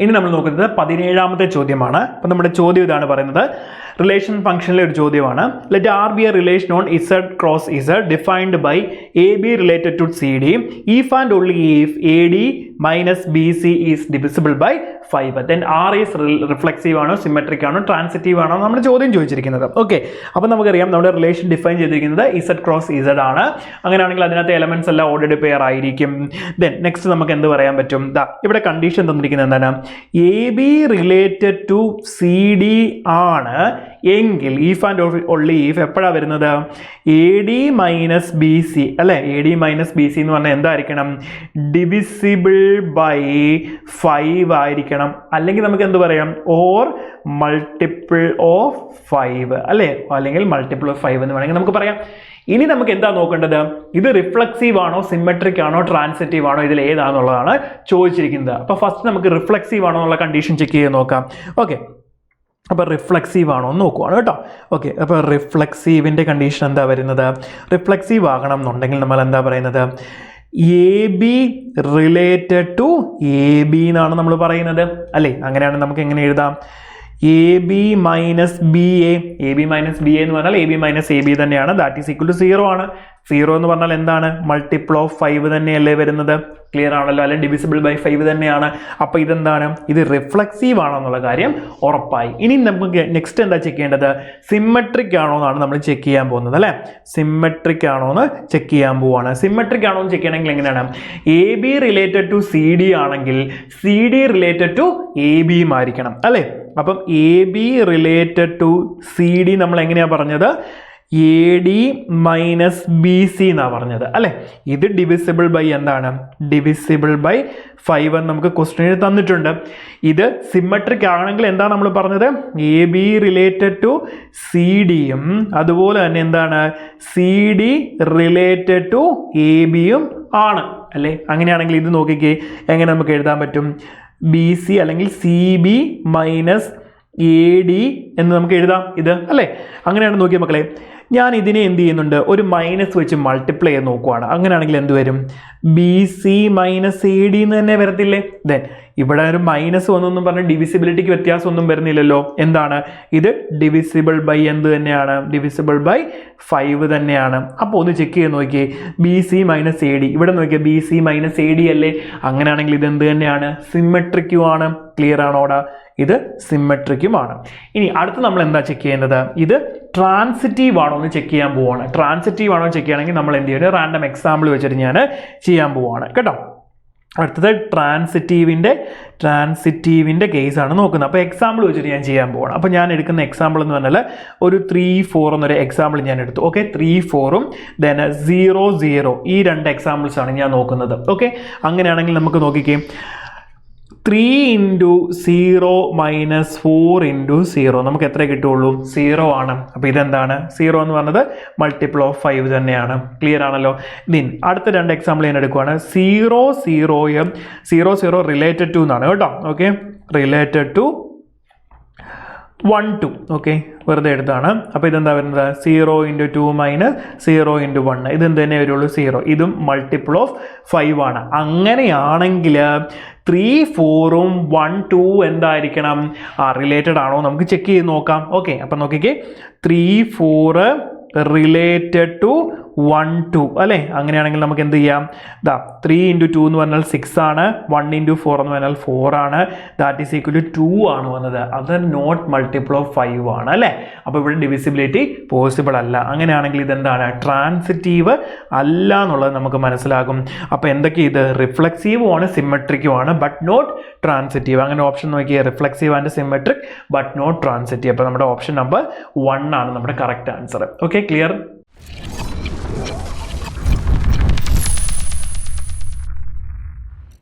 ഇനി നമ്മൾ നോക്കുന്നത് 17ാമത്തെ ചോദ്യമാണ്. അപ്പോൾ നമ്മുടെ ചോദ്യം ഇതാണ് പറയുന്നത്, റിലേഷൻ ഫംഗ്ഷനിലെ ഒരു ചോദ്യമാണ്. Let R be a relation on Z cross Z defined by a B related to C d if and only if a D minus B c is divisible by 5. Then R is reflexive ആണോ, symmetric ആണോ, transitive ആണോ നമ്മൾ ചോദ്യം ചോദിച്ചിരിക്കുന്നത്. Okay, അപ്പോൾ നമുക്കറിയാം നമ്മുടെ relation define ചെയ്തിരിക്കുന്നത് ഇസഡ് ക്രോസ് ഇസഡ് ആണ്. അങ്ങനെയാണെങ്കിൽ അതിനകത്ത് എലമെന്റ്സ് എല്ലാം ഓർഡർഡ് പെയർ ആയിരിക്കും. ദെൻ നെക്സ്റ്റ് നമുക്ക് എന്ത് പറയാൻ പറ്റും? ഇവിടെ കണ്ടീഷൻ തന്നിരിക്കുന്നത് എന്താണ്? A B related to C D ആണ് എങ്കിൽ ഇഫ് ആൻഡ് ഓൺലി ഇഫ് എപ്പോഴാണ് വരുന്നത്? A D minus B C അല്ലേ? A D minus B C എന്ന് പറഞ്ഞാൽ എന്തായിരിക്കണം? ഡിവിസിബിൾ ബൈ 5 ആയിരിക്കണം. അല്ലെങ്കിൽ നമുക്ക് എന്ത് പറയാം? ഓർ മൾട്ടിപ്പിൾ ഓഫ് 5 അല്ലേ? അല്ലെങ്കിൽ മൾട്ടിപ്പിൾ ഓഫ് 5 എന്ന് വേണമെങ്കിൽ നമുക്ക് പറയാം. ഇനി നമുക്ക് എന്താ നോക്കേണ്ടത്? ഇത് റിഫ്ലെക്സീവ് ആണോ, സിമെട്രിക് ആണോ, ട്രാൻസിറ്റീവ് ആണോ, ഇതിൽ ഏതാണെന്നുള്ളതാണ് ചോദിച്ചിരിക്കുന്നത്. അപ്പോൾ ഫസ്റ്റ് നമുക്ക് റിഫ്ലെക്സീവ് ആണോ എന്നുള്ള കണ്ടീഷൻ ചെക്ക് ചെയ്ത് നോക്കാം. ഓക്കെ, അപ്പോൾ റിഫ്ലെക്സീവ് ആണോ എന്ന് നോക്കുവാണ് കേട്ടോ. ഓക്കെ, അപ്പോൾ റിഫ്ലെക്സീവിൻ്റെ കണ്ടീഷൻ എന്താ വരുന്നത്? റിഫ്ലെക്സീവ് ആകണം എന്നുണ്ടെങ്കിൽ നമ്മൾ എന്താ പറയുന്നത്? A B related to a b എന്നാണ് നമ്മൾ പറയുന്നത് അല്ലേ? അങ്ങനെയാണെങ്കിൽ നമുക്ക് എങ്ങനെ എഴുതാം? A b minus b a. A b minus b a എന്ന് പറഞ്ഞാൽ a b minus a b തന്നെയാണ്. ദാറ്റ് ഈസ് ഈക്വൽ ടു 0 ആണ്. 0 എന്ന് പറഞ്ഞാൽ എന്താണ്? മൾട്ടിപ്പിൾ ഓഫ് 5 തന്നെയല്ലേ വരുന്നത്? ക്ലിയർ ആണല്ലോ, അല്ലെങ്കിൽ ഡിവിസിബിൾ ബൈ 5 തന്നെയാണ്. അപ്പോൾ ഇതെന്താണ്? ഇത് റിഫ്ലെക്സീവ് ആണോ എന്നുള്ള കാര്യം ഉറപ്പായി. ഇനി നമുക്ക് നെക്സ്റ്റ് എന്താ ചെക്ക് ചെയ്യേണ്ടത്? സിമെട്രിക് ആണോ എന്നാണ് നമ്മൾ ചെക്ക് ചെയ്യാൻ പോകുന്നത് അല്ലേ? സിമെട്രിക് ആണോ എന്ന് ചെക്ക് ചെയ്യാൻ പോവാണ്. സിമെട്രിക് ആണോ എന്ന് ചെക്ക് ചെയ്യണമെങ്കിൽ എങ്ങനെയാണ്? A B related to C D ആണെങ്കിൽ C D related to A ബിയും ആയിരിക്കണം അല്ലേ? അപ്പം A B related to C D നമ്മൾ എങ്ങനെയാണ് പറഞ്ഞത്? A D minus B C എന്നാണ് പറഞ്ഞത് അല്ലേ? ഇത് ഡിവിസിബിൾ ബൈ എന്താണ്? ഡിവിസിബിൾ ബൈ 5 എന്ന് നമുക്ക് ക്വസ്റ്റ്യനിൽ തന്നിട്ടുണ്ട്. ഇത് സിമെട്രിക് ആണെങ്കിൽ എന്താ നമ്മൾ പറഞ്ഞത്? A B related to c ഡിയും അതുപോലെ തന്നെ എന്താണ്? C D related to A ബിയും ആണ് അല്ലേ? അങ്ങനെയാണെങ്കിൽ ഇത് നോക്കിക്കേ, എങ്ങനെ നമുക്ക് എഴുതാൻ പറ്റും? ബി സി അല്ലെങ്കിൽ C B minus A D എന്ന് നമുക്ക് എഴുതാം ഇത് അല്ലേ? അങ്ങനെയാണ് നോക്കിയ മക്കളെ. ഞാൻ ഇതിനെ എന്ത് ചെയ്യുന്നുണ്ട്? ഒരു മൈനസ് വെച്ച് മൾട്ടിപ്ലൈ ചെയ്ത് നോക്കുവാണ്. അങ്ങനെയാണെങ്കിൽ എന്ത് വരും? B C minus A D എന്ന് തന്നെ വരത്തില്ലേ? ദെൻ ഇവിടെ ഒരു മൈനസ് വന്നൊന്നും പറഞ്ഞ് ഡിവിസിബിലിറ്റിക്ക് വ്യത്യാസമൊന്നും വരുന്നില്ലല്ലോ. എന്താണ് ഇത്? ഡിവിസിബിൾ ബൈ എന്ത് തന്നെയാണ്? ഡിവിസിബിൾ ബൈ 5 തന്നെയാണ്. അപ്പോൾ ഒന്ന് ചെക്ക് ചെയ്ത് നോക്കിയേ, B C minus A D. ഇവിടെ നോക്കിയാൽ B C minus A D അല്ലേ? അങ്ങനെയാണെങ്കിൽ ഇത് എന്ത് തന്നെയാണ്? സിമെട്രിക്കുമാണ്. ക്ലിയർ ആണോടാ? ഇത് സിമെട്രിക്കുമാണ്. ഇനി അടുത്ത് നമ്മൾ എന്താ ചെക്ക് ചെയ്യേണ്ടത്? ഇത് ട്രാൻസിറ്റീവ് ആണോ എന്ന് ചെക്ക് ചെയ്യാൻ പോവാണ്. ട്രാൻസിറ്റീവ് ആണോ ചെക്ക് ചെയ്യണമെങ്കിൽ നമ്മൾ എന്ത് ചെയ്യുന്നത്? റാൻഡം എക്സാമ്പിൾ വെച്ചിട്ട് ഞാൻ ചെയ്യാൻ പോവാണ് കേട്ടോ. അടുത്തത് ട്രാൻസിറ്റീവിൻ്റെ കേസാണ് നോക്കുന്നത്. അപ്പോൾ എക്സാമ്പിൾ വെച്ചിട്ട് ഞാൻ ചെയ്യാൻ പോവാണ്. അപ്പോൾ ഞാൻ എടുക്കുന്ന എക്സാമ്പിൾ എന്ന് പറഞ്ഞാൽ ഒരു 3, 4 എന്നൊരു എക്സാമ്പിൾ ഞാൻ എടുത്തു. ഓക്കെ, 3, 4ഉം ദെൻ 0, 0 ഈ 2 എക്സാമ്പിൾസ് ആണ് ഞാൻ നോക്കുന്നത്. ഓക്കെ, അങ്ങനെയാണെങ്കിൽ നമുക്ക് നോക്കിക്കേ, 3 ഇൻറ്റു 0 മൈനസ് 4 ഇൻറ്റു 0 നമുക്ക് എത്ര കിട്ടുള്ളൂ? 0 ആണ്. അപ്പോൾ ഇതെന്താണ്? 0 എന്ന് പറഞ്ഞത് മൾട്ടിപ്പിൾ ഓഫ് 5 തന്നെയാണ്. ക്ലിയർ ആണല്ലോ? ദെൻ അടുത്ത 2 എക്സാമ്പിൾ ഞാൻ എടുക്കുവാണ്. 0, 0 റിലേറ്റഡ് ടു എന്നാണ് കേട്ടോ. Okay, related to 1, 2. ഓക്കെ, വെറുതെ എടുത്താണ്. അപ്പോൾ ഇതെന്താ വരുന്നത്? 0 ഇൻറ്റു 2 മൈനസ് 0 ഇൻറ്റു 1. ഇതെന്ത് തന്നെ വരുള്ളൂ? 0. ഇതും മൾട്ടിപ്പിൾ ഓഫ് 5 ആണ്. അങ്ങനെയാണെങ്കിൽ 3, 4ഉം 1, 2 എന്തായിരിക്കണം? റിലേറ്റഡ് ആണോ നമുക്ക് ചെക്ക് ചെയ്ത് നോക്കാം. ഓക്കെ, അപ്പം നോക്കിക്കേ, 3, 4 റിലേറ്റഡ് ടു 1, 2 അല്ലേ? അങ്ങനെയാണെങ്കിൽ നമുക്ക് എന്ത് ചെയ്യാം? 3 ഇൻറ്റു 2 എന്ന് പറഞ്ഞാൽ 6 ആണ്. 1 ഇൻറ്റു 4 എന്ന് പറഞ്ഞാൽ 4 ആണ്. ദാറ്റ് ഈസ് ഈക്വൽ ടു 2 ആണ് വന്നത്. അത് നോട്ട് മൾട്ടിപ്പിൾ ഓഫ് 5 ആണ് അല്ലേ? അപ്പോൾ ഇവിടെ ഡിവിസിബിലിറ്റി പോസിബിൾ അല്ല. അങ്ങനെയാണെങ്കിൽ ഇതെന്താണ്? ട്രാൻസിറ്റീവ് അല്ല എന്നുള്ളത് നമുക്ക് മനസ്സിലാകും. അപ്പോൾ എന്തൊക്കെ ഇത്? റിഫ്ലെക്സീവും ആണ്, സിമെട്രിക്കും ആണ്, ബട്ട് നോട്ട് ട്രാൻസിറ്റീവ്. അങ്ങനെ ഓപ്ഷൻ നോക്കിയാൽ reflexive and symmetric but not transitive. അപ്പോൾ നമ്മുടെ ഓപ്ഷൻ നമ്പർ 1 ആണ് നമ്മുടെ കറക്റ്റ് ആൻസർ. Okay, clear?